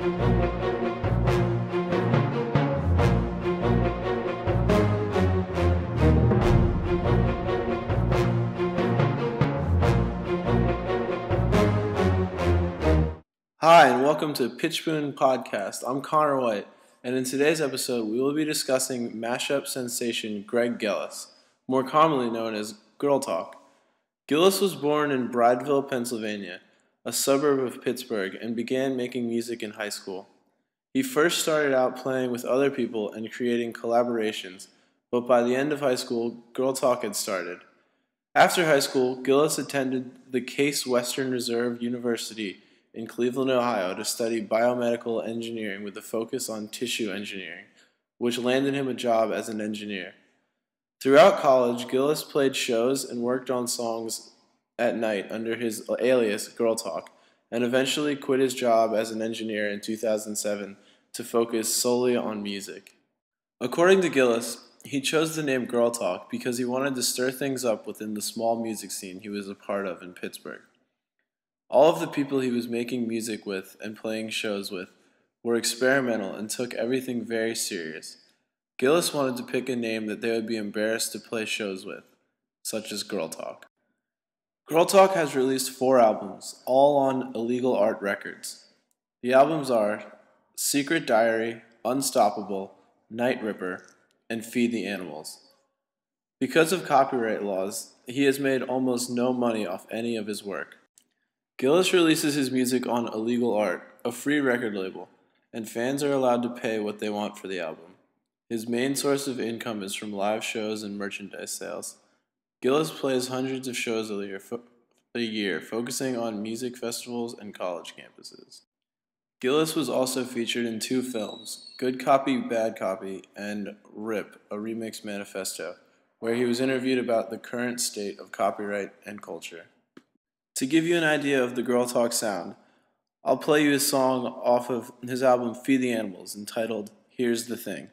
Hi, and welcome to Pitchboon Podcast. I'm Connor White, and in today's episode, we will be discussing mashup sensation Greg Gillis, more commonly known as Girl Talk. Gillis was born in Brideville, Pennsylvania, a suburb of Pittsburgh, and began making music in high school. He first started out playing with other people and creating collaborations, but by the end of high school, Girl Talk had started. After high school, Gillis attended the Case Western Reserve University in Cleveland, Ohio, to study biomedical engineering with a focus on tissue engineering, which landed him a job as an engineer. Throughout college, Gillis played shows and worked on songs at night under his alias Girl Talk, and eventually quit his job as an engineer in 2007 to focus solely on music. According to Gillis, he chose the name Girl Talk because he wanted to stir things up within the small music scene he was a part of in Pittsburgh. All of the people he was making music with and playing shows with were experimental and took everything very serious. Gillis wanted to pick a name that they would be embarrassed to play shows with, such as Girl Talk. Girl Talk has released 4 albums, all on Illegal Art Records. The albums are Secret Diary, Unstoppable, Night Ripper, and Feed the Animals. Because of copyright laws, he has made almost no money off any of his work. Gillis releases his music on Illegal Art, a free record label, and fans are allowed to pay what they want for the album. His main source of income is from live shows and merchandise sales. Gillis plays hundreds of shows a year, focusing on music festivals and college campuses. Gillis was also featured in 2 films, Good Copy, Bad Copy, and RIP, a Remix Manifesto, where he was interviewed about the current state of copyright and culture. To give you an idea of the Girl Talk sound, I'll play you a song off of his album Feed the Animals entitled Here's the Thing.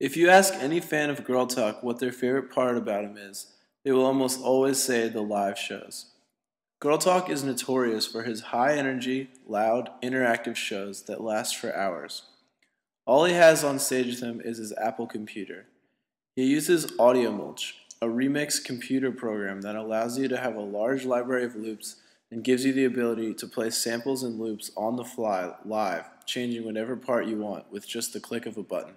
If you ask any fan of Girl Talk what their favorite part about him is, they will almost always say the live shows. Girl Talk is notorious for his high-energy, loud, interactive shows that last for hours. All he has on stage with him is his Apple computer. He uses Audio Mulch, a remix computer program that allows you to have a large library of loops and gives you the ability to play samples and loops on the fly, live, changing whatever part you want with just the click of a button.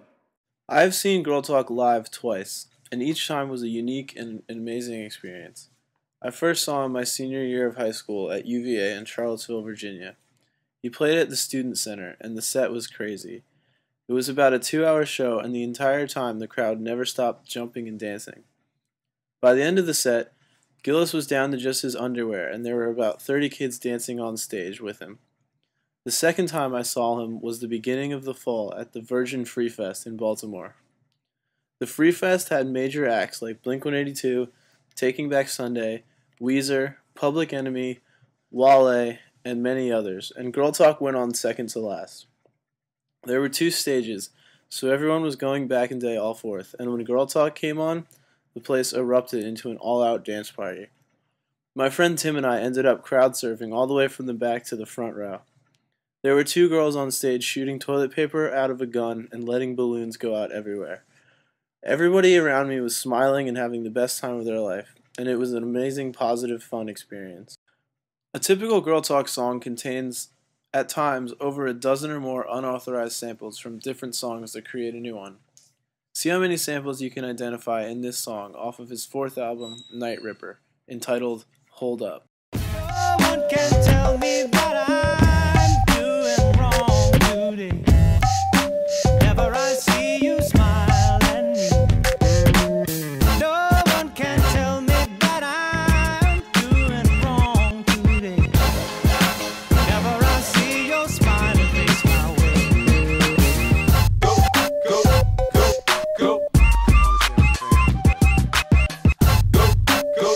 I have seen Girl Talk live twice, and each time was a unique and amazing experience. I first saw him my senior year of high school at UVA in Charlottesville, Virginia. He played at the Student Center, and the set was crazy. It was about a 2-hour show, and the entire time the crowd never stopped jumping and dancing. By the end of the set, Gillis was down to just his underwear, and there were about 30 kids dancing on stage with him. The second time I saw him was the beginning of the fall at the Virgin Free Fest in Baltimore. The Free Fest had major acts like Blink-182, Taking Back Sunday, Weezer, Public Enemy, Wale, and many others, and Girl Talk went on second to last. There were 2 stages, so everyone was going back and day all forth, and when Girl Talk came on, the place erupted into an all-out dance party. My friend Tim and I ended up crowd surfing all the way from the back to the front row. There were 2 girls on stage shooting toilet paper out of a gun and letting balloons go out everywhere. Everybody around me was smiling and having the best time of their life, and it was an amazing, positive, fun experience. A typical Girl Talk song contains, at times, over a dozen or more unauthorized samples from different songs to create a new one. See how many samples you can identify in this song off of his 4th album, Night Ripper, entitled Hold Up. No one can tell me what I'm doing wrong today. Whenever I see you smile at me, no one can tell me that I'm doing wrong today. Whenever I see your smiling face my way. Go, go, go, go. Go, go,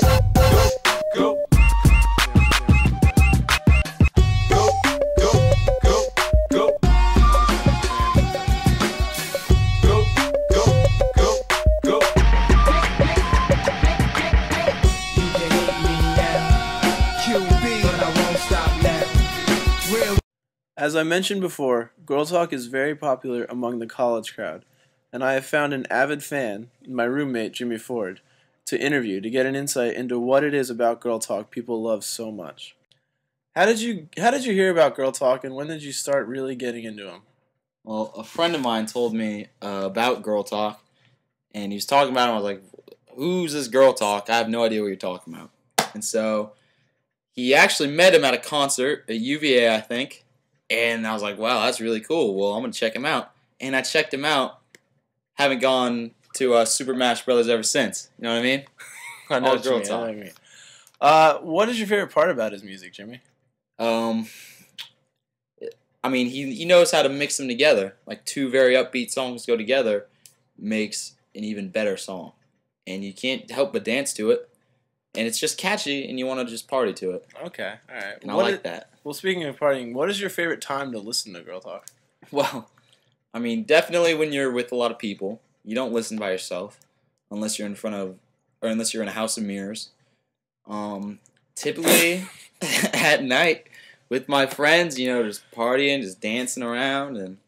go, go. As I mentioned before, Girl Talk is very popular among the college crowd, and I have found an avid fan, my roommate Jimmy Ford, to interview to get an insight into what it is about Girl Talk people love so much. How did you hear about Girl Talk, and when did you start really getting into them? Well, a friend of mine told me about Girl Talk, and he was talking about it. I was like, who's this Girl Talk? I have no idea what you're talking about. And so he actually met him at a concert at UVA, I think. And I was like, wow, that's really cool. Well, I'm going to check him out. And I checked him out. Haven't gone to Super Mash Brothers ever since. You know what I mean? I know All what you Girl mean, I know Talk. what you mean. What is your favorite part about his music, Jimmy? I mean, he knows how to mix them together. Like, two very upbeat songs go together makes an even better song. And you can't help but dance to it. And it's just catchy, and you want to just party to it. Okay, all right. And I like that. Well, speaking of partying, what is your favorite time to listen to Girl Talk? Well, I mean, definitely when you're with a lot of people. You don't listen by yourself unless you're unless you're in a house of mirrors. Typically at night with my friends, just partying, just dancing around, and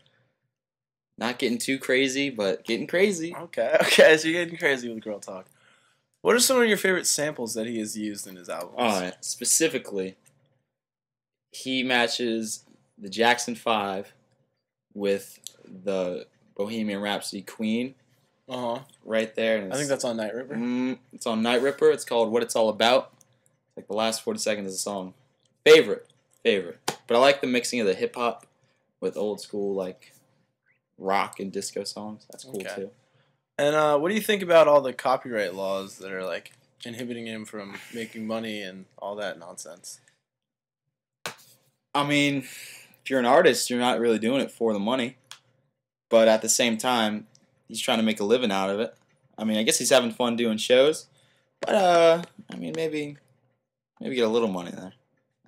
not getting too crazy, but getting crazy. Okay, so you're getting crazy with Girl Talk. What are some of your favorite samples that he has used in his albums? All right, specifically, he matches the Jackson 5 with the Bohemian Rhapsody Queen Uh-huh. right there. And I think that's on Night Ripper. It's on Night Ripper. It's called What It's All About. Like the last 40 seconds of the song. Favorite. But I like the mixing of the hip-hop with old school, like, rock and disco songs. That's cool, Okay. too. And what do you think about all the copyright laws that are, like, inhibiting him from making money and all that nonsense? I mean, if you're an artist, you're not really doing it for the money. But at the same time, he's trying to make a living out of it. I mean, I guess he's having fun doing shows. But, I mean, maybe get a little money there.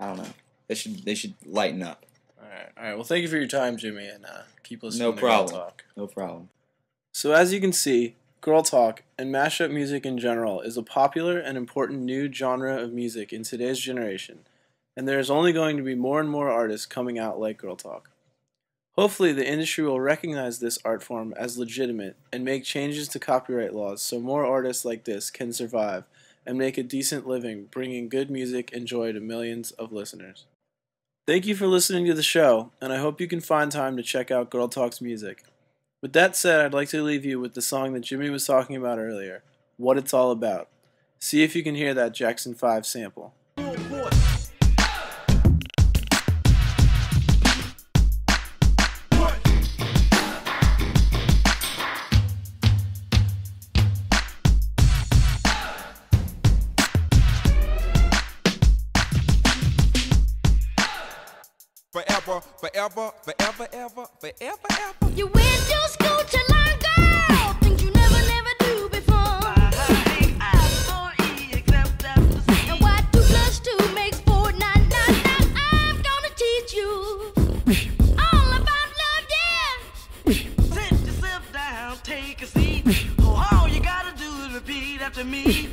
I don't know. They should lighten up. All right. Well, thank you for your time, Jimmy, and keep listening No to problem. Girl Talk. No problem. So as you can see, Girl Talk and mashup music in general is a popular and important new genre of music in today's generation, and there is only going to be more and more artists coming out like Girl Talk. Hopefully the industry will recognize this art form as legitimate and make changes to copyright laws so more artists like this can survive and make a decent living bringing good music and joy to millions of listeners. Thank you for listening to the show, and I hope you can find time to check out Girl Talk's music. With that said, I'd like to leave you with the song that Jimmy was talking about earlier, What It's All About. See if you can hear that Jackson 5 sample. Forever, forever, forever, ever, forever, ever. You went to school to learn, girl, things you never do before. And why 2 + 2 makes 4? Now, I'm gonna teach you all about love, yeah. Sit yourself down, take a seat. Oh, all you gotta do is repeat after me.